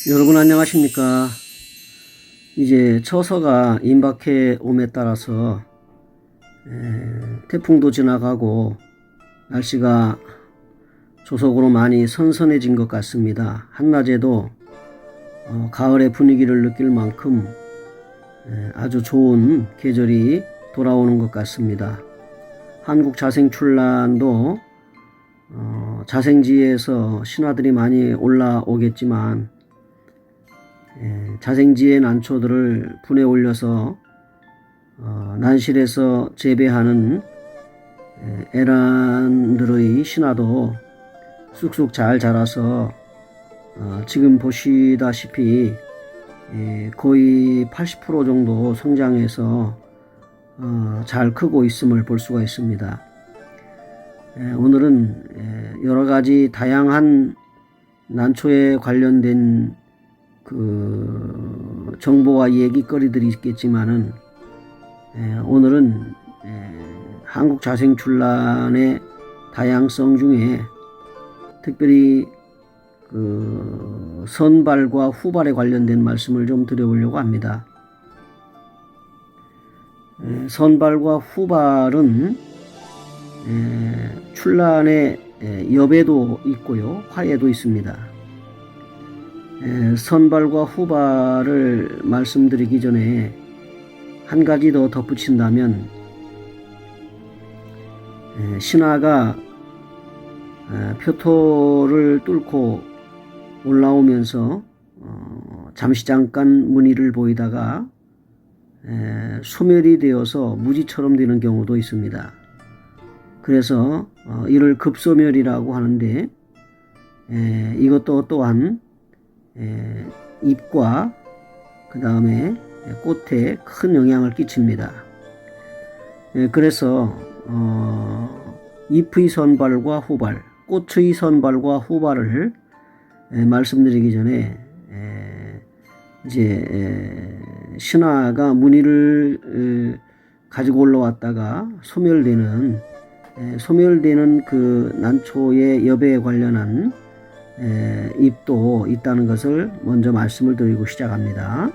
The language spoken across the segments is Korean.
여러분 안녕하십니까. 이제 처서가 임박해 옴에 따라서 태풍도 지나가고 날씨가 조속으로 많이 선선해진 것 같습니다. 한낮에도 가을의 분위기를 느낄 만큼 아주 좋은 계절이 돌아오는 것 같습니다. 한국 자생출란도 자생지에서 신화들이 많이 올라오겠지만 자생지의 난초들을 분에 올려서 난실에서 재배하는 에란들의 신화도 쑥쑥 잘 자라서 지금 보시다시피 거의 80% 정도 성장해서 잘 크고 있음을 볼 수가 있습니다. 오늘은 여러가지 다양한 난초에 관련된 그 정보와 얘기거리들이 있겠지만은 오늘은 한국 자생출란의 다양성 중에 특별히 그 선발과 후발에 관련된 말씀을 좀 드려보려고 합니다. 선발과 후발은 출란의 여배도 있고요, 화에도 있습니다. 선발과 후발을 말씀드리기 전에 한 가지 더 덧붙인다면 신화가 표토를 뚫고 올라오면서 잠시 잠깐 무늬를 보이다가 소멸이 되어서 무지처럼 되는 경우도 있습니다. 그래서 이를 급소멸이라고 하는데 이것도 또한 잎과 그 다음에 꽃에 큰 영향을 끼칩니다. 그래서 잎의 선발과 후발, 꽃의 선발과 후발을 말씀드리기 전에 이제 신화가 무늬를 가지고 올라왔다가 소멸되는 그 난초의 여배에 관련한 잎도 있다는 것을 먼저 말씀을 드리고 시작합니다.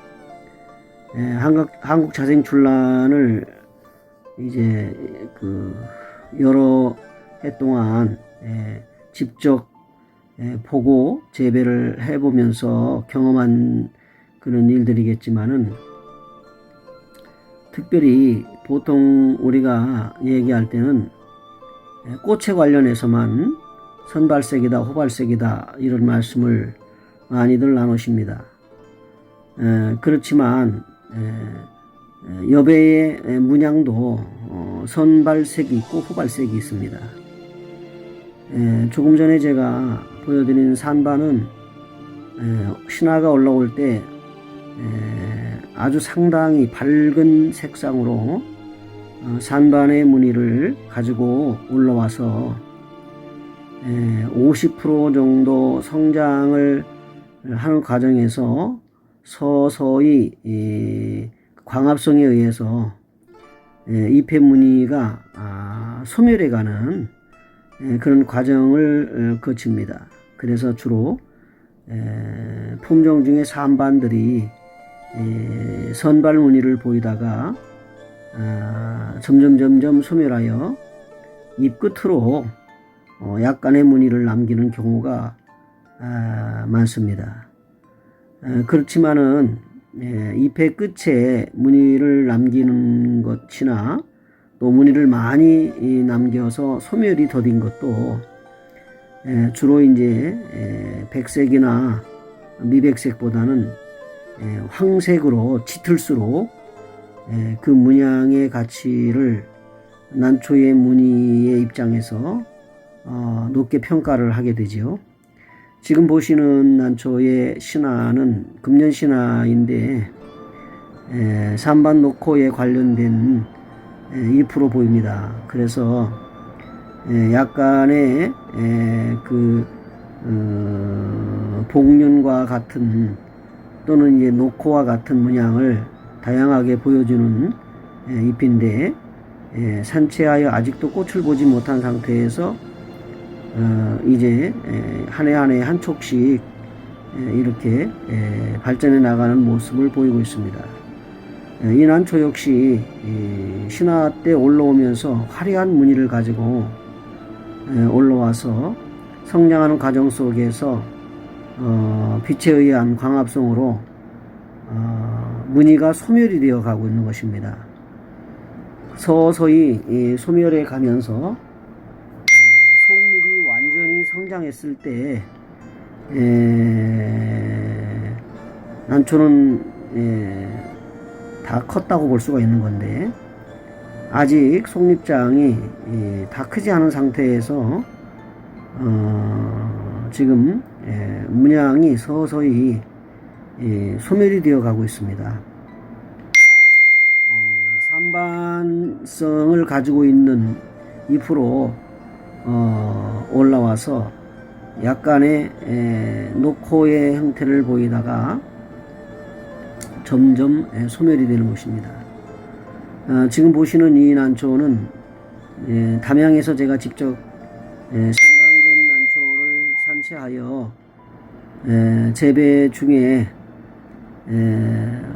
한국 자생출란을 이제 그 여러 해 동안 직접 보고 재배를 해보면서 경험한 그런 일들이겠지만은 특별히 보통 우리가 얘기할 때는 꽃에 관련해서만 선발색이다, 후발색이다 이런 말씀을 많이들 나누십니다. 그렇지만 여배의 문양도 선발색이 있고 후발색이 있습니다. 조금 전에 제가 보여드린 산반은 신화가 올라올 때 아주 상당히 밝은 색상으로 산반의 무늬를 가지고 올라와서 50% 정도 성장을 하는 과정에서 서서히 광합성에 의해서 잎의 무늬가 소멸해가는 그런 과정을 거칩니다. 그래서 주로 품종 중에 산반들이 선발 무늬를 보이다가 점점 소멸하여 잎 끝으로 약간의 무늬를 남기는 경우가 많습니다. 그렇지만은 잎의 끝에 무늬를 남기는 것이나 또 무늬를 많이 남겨서 소멸이 더딘 것도 주로 이제 백색이나 미백색보다는 황색으로 짙을수록 그 문양의 가치를 난초의 무늬의 입장에서 높게 평가를 하게 되지요. 지금 보시는 난초의 신화는 금년신화인데 산반 녹호에 관련된 잎으로 보입니다. 그래서 약간의 그 복륜과 같은 또는 이제 녹호와 같은 문양을 다양하게 보여주는 잎인데 산채하여 아직도 꽃을 보지 못한 상태에서 이제 한 해 한 해 한 촉씩 이렇게 발전해 나가는 모습을 보이고 있습니다. 이 난초 역시 신화 때 올라오면서 화려한 무늬를 가지고 올라와서 성장하는 과정 속에서 빛에 의한 광합성으로 무늬가 소멸이 되어 가고 있는 것입니다. 서서히 소멸해 가면서 속잎이 완전히 성장했을 때 난초는 다 컸다고 볼 수가 있는 건데, 아직 속잎장이 다 크지 않은 상태에서 지금 문양이 서서히 소멸이 되어 가고 있습니다. 산반성을 가지고 있는 잎으로 올라와서 약간의 녹호의 형태를 보이다가 점점 소멸이 되는 것입니다. 지금 보시는 이 난초는 담양에서 제가 직접 생강근 난초를 산채하여 재배 중에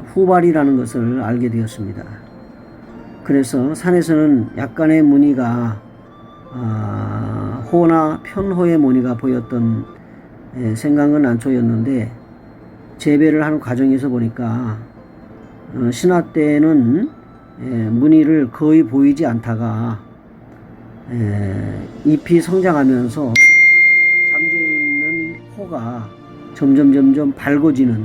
후발이라는 것을 알게 되었습니다. 그래서 산에서는 약간의 무늬가 호나 편호의 무늬가 보였던 생강근 난초였는데, 재배를 하는 과정에서 보니까 신화 때는 무늬를 거의 보이지 않다가 잎이 성장하면서 잠재있는 호가 점점 밝아지는,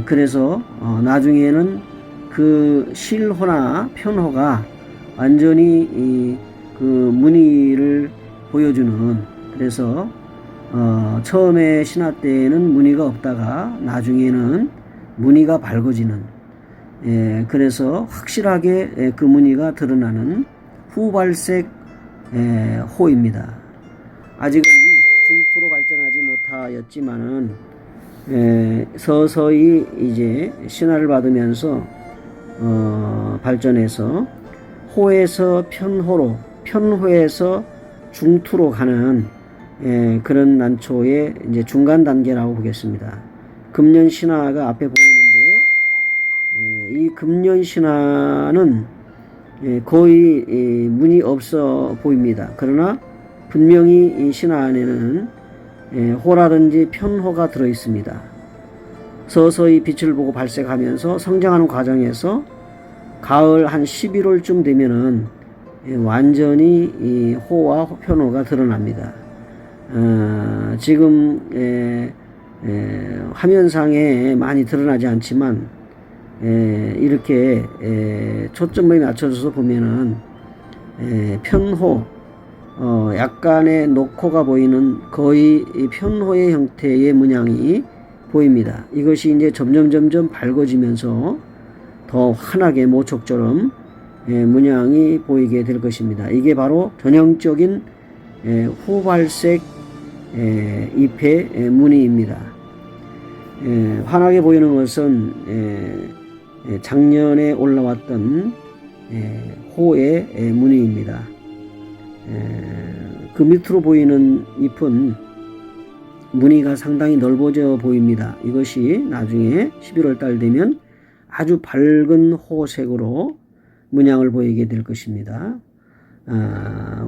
그래서 나중에는 그 실호나 편호가 완전히 그 무늬를 보여주는, 그래서 처음에 신화 때에는 무늬가 없다가 나중에는 무늬가 밝아지는, 그래서 확실하게 그 무늬가 드러나는 후발색 호입니다. 아직은 중투로 발전하지 못하였지만은 서서히 이제 신화를 받으면서 발전해서 호에서 편호로, 편호에서 중투로 가는 그런 난초의 이제 중간 단계라고 보겠습니다. 금년 신화가 앞에 보이는데, 이 금년 신화는 거의 무늬 없어 보입니다. 그러나 분명히 이 신화 안에는 호라든지 편호가 들어 있습니다. 서서히 빛을 보고 발색하면서 성장하는 과정에서 가을 한 11월쯤 되면은 완전히 이 호와 편호가 드러납니다. 지금 화면상에 많이 드러나지 않지만 이렇게 초점을 맞춰서 보면은 편호, 약간의 녹호가 보이는 거의 편호의 형태의 문양이 보입니다. 이것이 이제 점점 밝아지면서 더 환하게 모촉처럼 문양이 보이게 될 것입니다. 이게 바로 전형적인 후발색 잎의 무늬입니다. 환하게 보이는 것은 작년에 올라왔던 호의 무늬입니다. 그 밑으로 보이는 잎은 무늬가 상당히 넓어져 보입니다. 이것이 나중에 11월 달 되면 아주 밝은 호색으로 문양을 보이게 될 것입니다.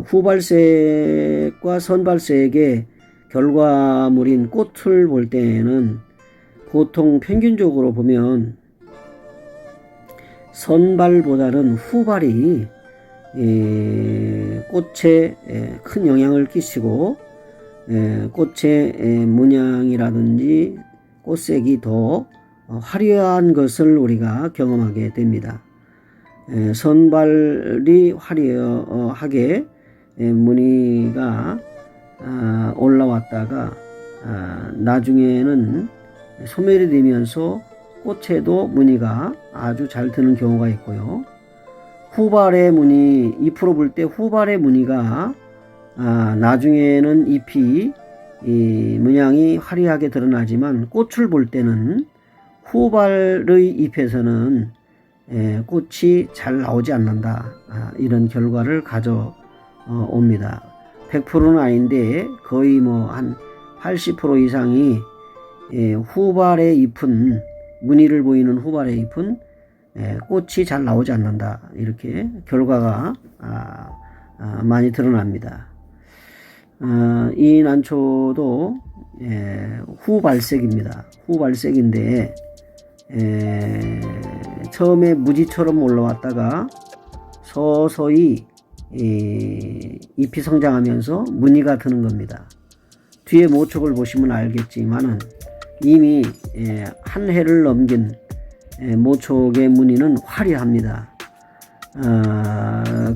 후발색과 선발색의 결과물인 꽃을 볼 때는 보통 평균적으로 보면 선발보다는 후발이 꽃에 큰 영향을 끼치고 꽃의 문양이라든지 꽃색이 더 화려한 것을 우리가 경험하게 됩니다. 선발이 화려하게 무늬가 올라왔다가 나중에는 소멸이 되면서 꽃에도 무늬가 아주 잘 드는 경우가 있고요. 후발의 무늬, 잎으로 볼 때 후발의 무늬가 나중에는 잎이 문양이 화려하게 드러나지만 꽃을 볼 때는 후발의 잎에서는 꽃이 잘 나오지 않는다, 이런 결과를 가져옵니다. 100%는 아닌데 거의 뭐 한 80% 이상이 후발의 잎은 무늬를 보이는 후발의 잎은 꽃이 잘 나오지 않는다. 이렇게 결과가 많이 드러납니다. 이 난초도 후발색입니다. 후발색인데 처음에 무지처럼 올라왔다가 서서히 잎이 성장하면서 무늬가 드는 겁니다. 뒤에 모촉을 보시면 알겠지만은 이미 한 해를 넘긴 모촉의 무늬는 화려합니다.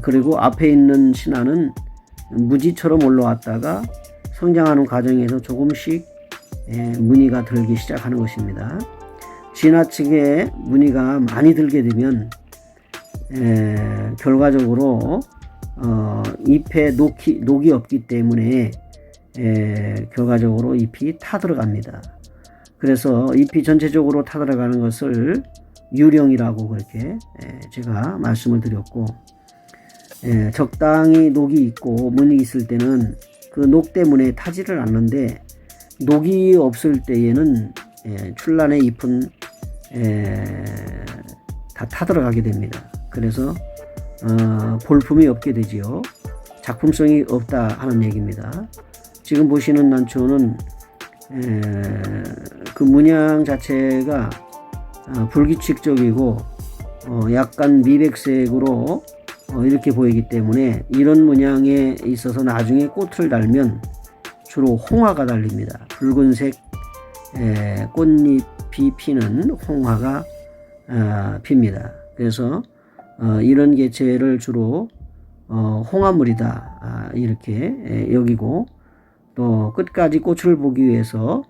그리고 앞에 있는 신화는 무지처럼 올라왔다가 성장하는 과정에서 조금씩 무늬가 들기 시작하는 것입니다. 지나치게 무늬가 많이 들게 되면 결과적으로 잎에 녹이 없기 때문에 결과적으로 잎이 타들어갑니다. 그래서 잎이 전체적으로 타들어가는 것을 유령이라고 그렇게 제가 말씀을 드렸고, 적당히 녹이 있고 무늬 있을 때는 그 녹 때문에 타지를 않는데, 녹이 없을 때에는 출란의 잎은 다 타들어가게 됩니다. 그래서 볼품이 없게 되지요. 작품성이 없다 하는 얘기입니다. 지금 보시는 난초는 그 문양 자체가 불규칙적이고 약간 미백색으로 이렇게 보이기 때문에 이런 문양에 있어서 나중에 꽃을 달면 주로 홍화가 달립니다. 붉은색 꽃잎이 피는 홍화가 핍니다. 그래서 이런 개체를 주로 홍화물이다 이렇게 여기고, 또 끝까지 꽃을 보기 위해서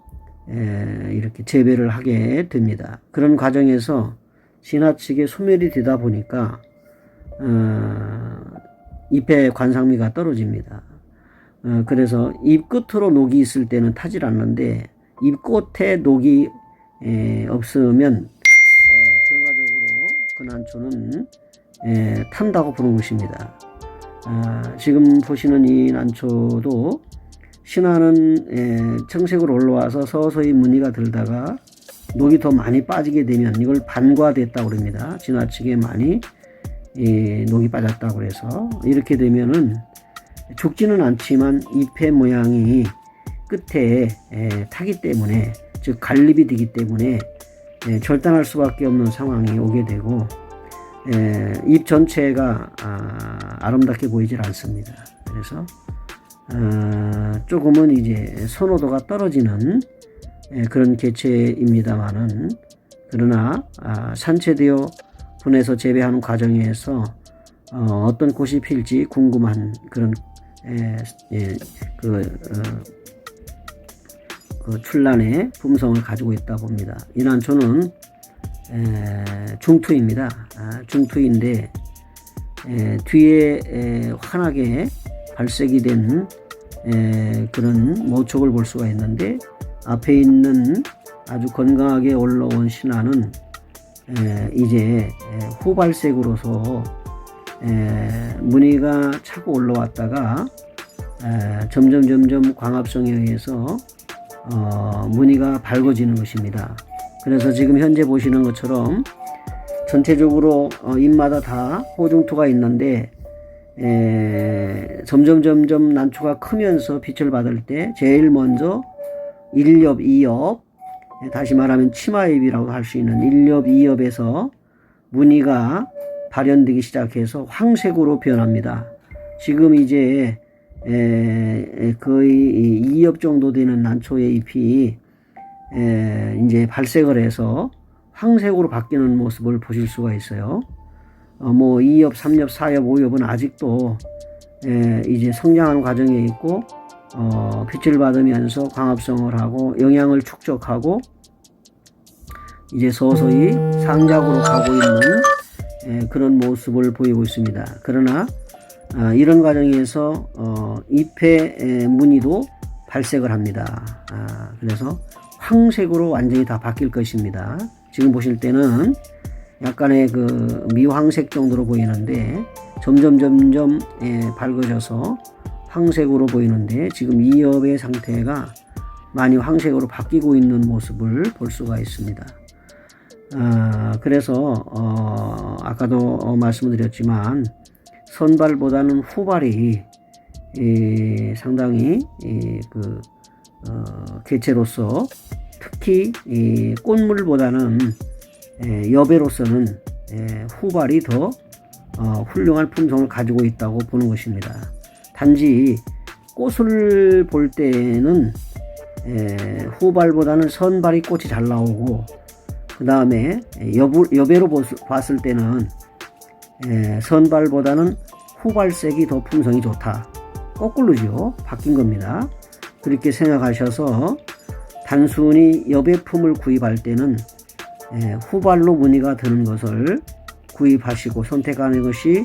이렇게 재배를 하게 됩니다. 그런 과정에서 지나치게 소멸이 되다 보니까 잎의 관상미가 떨어집니다. 그래서 잎 끝으로 녹이 있을 때는 타질 않는데, 잎 끝에 녹이 없으면 결과적으로 그 난초는 탄다고 보는 것입니다. 지금 보시는 이 난초도 신화는 청색으로 올라와서 서서히 무늬가 들다가 녹이 더 많이 빠지게 되면 이걸 반과됐다고 그럽니다. 지나치게 많이 녹이 빠졌다고 해서 이렇게 되면은 죽지는 않지만 잎의 모양이 끝에 타기 때문에, 즉 갈립이 되기 때문에 절단할 수밖에 없는 상황이 오게 되고, 잎 전체가 아름답게 보이질 않습니다. 그래서 조금은 이제 선호도가 떨어지는 그런 개체입니다만은, 그러나 산채되어 분해서 재배하는 과정에서 어떤 꽃이 필지 궁금한 그런 그 출란의 품성을 가지고 있다 봅니다. 이 난초는 중투입니다. 중투인데 뒤에 환하게 발색이 된 그런 모촉을 볼 수가 있는데, 앞에 있는 아주 건강하게 올라온 신화는 이제 후발색으로서 무늬가 차고 올라왔다가 점점 광합성에 의해서 무늬가 밝아지는 것입니다. 그래서 지금 현재 보시는 것처럼 전체적으로 잎마다 다 호중투가 있는데, 점점 난초가 크면서 빛을 받을 때 제일 먼저 1엽, 2엽, 다시 말하면 치마잎이라고 할 수 있는 1엽, 2엽에서 무늬가 발현되기 시작해서 황색으로 변합니다. 지금 이제 거의 2엽 정도 되는 난초의 잎이 이제 발색을 해서 황색으로 바뀌는 모습을 보실 수가 있어요. 뭐 2엽, 3엽, 4엽, 5엽은 아직도 이제 성장하는 과정에 있고, 빛을 받으면서 광합성을 하고 영양을 축적하고 이제 서서히 상작으로 가고 있는 그런 모습을 보이고 있습니다. 그러나 이런 과정에서 잎의 무늬도 발색을 합니다. 그래서 황색으로 완전히 다 바뀔 것입니다. 지금 보실 때는 약간의 그 미황색 정도로 보이는데 점점 밝아져서 황색으로 보이는데, 지금 2엽의 상태가 많이 황색으로 바뀌고 있는 모습을 볼 수가 있습니다. 그래서 아까도 말씀드렸지만 선발보다는 후발이 상당히 개체로서 특히 꽃물보다는 여배로서는 후발이 더 훌륭한 품성을 가지고 있다고 보는 것입니다. 단지 꽃을 볼 때는 후발보다는 선발이 꽃이 잘 나오고, 그 다음에 여배로 봤을 때는 선발보다는 후발색이 더 품성이 좋다. 거꾸로죠. 바뀐 겁니다. 그렇게 생각하셔서 단순히 여배품을 구입할 때는 후발로 무늬가 드는 것을 구입하시고 선택하는 것이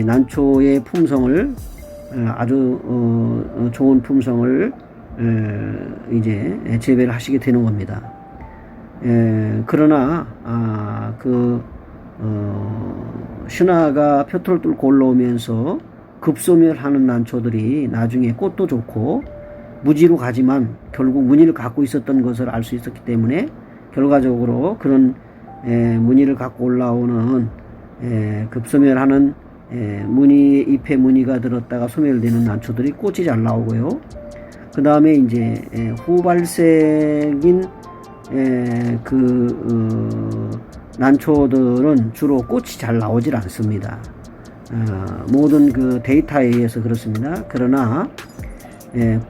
난초의 품성을 아주 좋은 품성을 이제 재배를 하시게 되는 겁니다. 그러나 신화가 표토를 뚫고 올라오면서 급소멸하는 난초들이 나중에 꽃도 좋고 무지로 가지만 결국 무늬를 갖고 있었던 것을 알 수 있었기 때문에 결과적으로 그런 무늬를 갖고 올라오는 급소멸하는 무늬 잎에 무늬가 들었다가 소멸되는 난초들이 꽃이 잘 나오고요. 그 다음에 이제 후발색인 난초들은 주로 꽃이 잘 나오질 않습니다. 모든 그 데이터에 의해서 그렇습니다. 그러나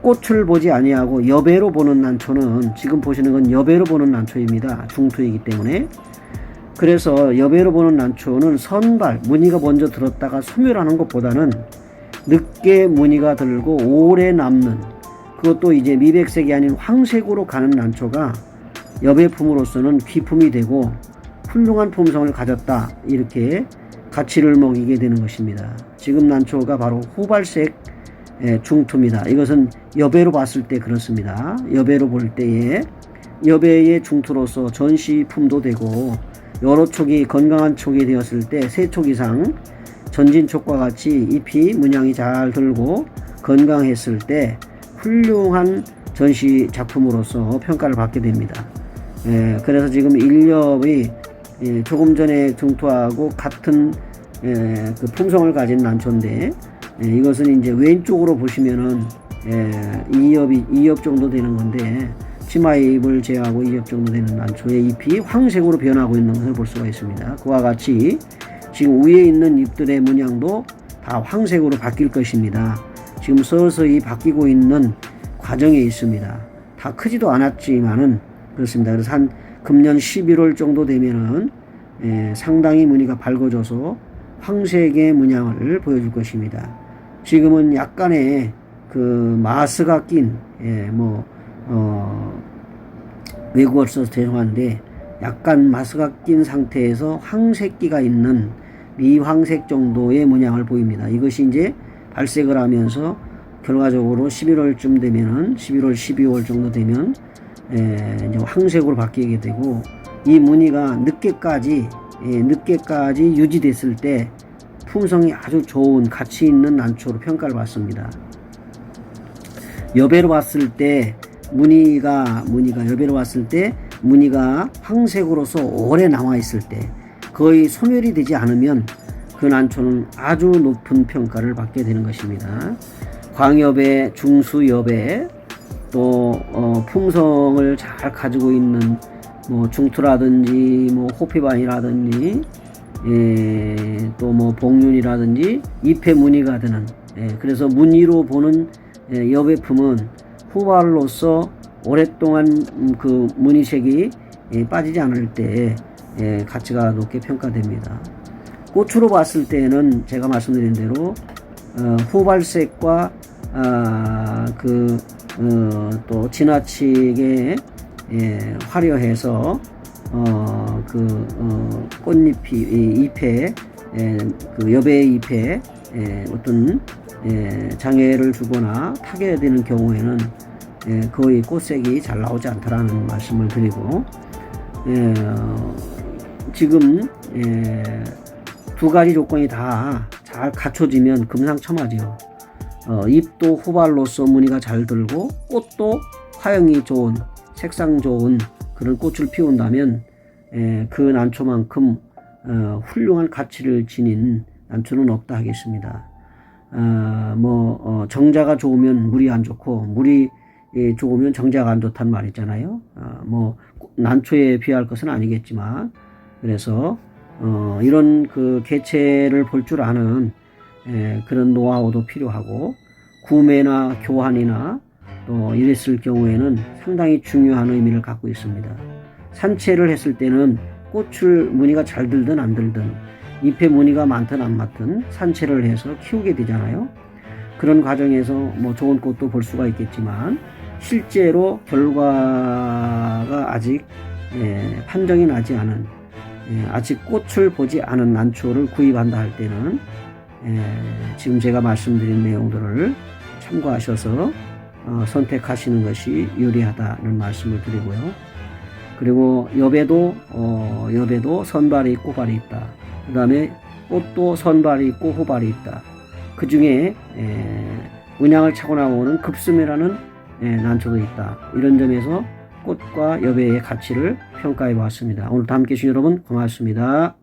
꽃을 보지 아니하고 여배로 보는 난초는, 지금 보시는 건 여배로 보는 난초입니다. 중투이기 때문에. 그래서 여배로 보는 난초는 선발, 무늬가 먼저 들었다가 소멸하는 것보다는 늦게 무늬가 들고 오래 남는, 그것도 이제 미백색이 아닌 황색으로 가는 난초가 여배품으로서는 귀품이 되고 훌륭한 품성을 가졌다, 이렇게 가치를 먹이게 되는 것입니다. 지금 난초가 바로 후발색 중투입니다. 이것은 여배로 봤을 때 그렇습니다. 여배로 볼 때에 여배의 중투로서 전시품도 되고 여러 촉이 건강한 촉이 되었을 때 3촉 이상 전진촉과 같이 잎이 문양이 잘 들고 건강했을 때 훌륭한 전시 작품으로서 평가를 받게 됩니다. 그래서 지금 일엽이 조금 전에 중투하고 같은 그 품성을 가진 난초인데, 이것은 이제 왼쪽으로 보시면은 2엽 정도 되는 건데, 치마잎을 제외하고 2엽 정도 되는 난초의 잎이 황색으로 변하고 있는 것을 볼 수가 있습니다. 그와 같이 지금 위에 있는 잎들의 문양도 다 황색으로 바뀔 것입니다. 지금 서서히 바뀌고 있는 과정에 있습니다. 다 크지도 않았지만은 그렇습니다. 그래서 한 금년 11월 정도 되면은 상당히 무늬가 밝아져서 황색의 문양을 보여줄 것입니다. 지금은 약간의 그 마스가 낀, 외국어 써서 죄송한데 약간 마스가 낀 상태에서 황색기가 있는 미황색 정도의 문양을 보입니다. 이것이 이제 발색을 하면서 결과적으로 11월쯤 되면은 11월, 12월 정도 되면 이제 황색으로 바뀌게 되고, 이 무늬가 늦게까지 유지됐을 때 품성이 아주 좋은 가치 있는 난초로 평가를 받습니다. 여배로 봤을 때 여배로 봤을 때 무늬가 황색으로서 오래 남아 있을 때, 거의 소멸이 되지 않으면 그 난초는 아주 높은 평가를 받게 되는 것입니다. 광엽의 중수엽의 또 품성을 잘 가지고 있는 중투라든지 호피반이라든지 또 복륜이라든지 잎에 무늬가 드는, 그래서 무늬로 보는 여배품은 후발로서 오랫동안 그 무늬색이 빠지지 않을 때 가치가 높게 평가됩니다. 꽃으로 봤을 때는 제가 말씀드린 대로 후발색과 또 지나치게 화려해서 꽃잎이 잎에 그 여배의 잎에 어떤 장애를 주거나 타개되는 경우에는 거의 꽃색이 잘 나오지 않다라는 말씀을 드리고, 지금 두 가지 조건이 다 잘 갖춰지면 금상첨화죠. 잎도 후발로서 무늬가 잘 들고 꽃도 화형이 좋은, 색상 좋은 그런 꽃을 피운다면 그 난초만큼 훌륭한 가치를 지닌 난초는 없다 하겠습니다. 정자가 좋으면 물이 안 좋고 물이 좋으면 정자가 안 좋단 말 있잖아요. 난초에 비할 것은 아니겠지만, 그래서 이런 그 개체를 볼 줄 아는 그런 노하우도 필요하고, 구매나 교환이나 또 이랬을 경우에는 상당히 중요한 의미를 갖고 있습니다. 산채를 했을 때는 꽃을 무늬가 잘 들든 안 들든 잎에 무늬가 많든 안 많든 산채를 해서 키우게 되잖아요. 그런 과정에서 좋은 꽃도 볼 수가 있겠지만, 실제로 결과가 아직 판정이 나지 않은, 아직 꽃을 보지 않은 난초를 구입한다 할 때는 지금 제가 말씀드린 내용들을 참고하셔서 선택하시는 것이 유리하다는 말씀을 드리고요. 그리고 엽에도 선발이 있고 호발이 있다. 그 다음에 꽃도 선발이 있고 호발이 있다. 그 중에 문양을 차고 나오는 급수매라는 난초도 있다. 이런 점에서 꽃과 엽의 가치를 평가해 보았습니다. 오늘도 함께 해주신 여러분 고맙습니다.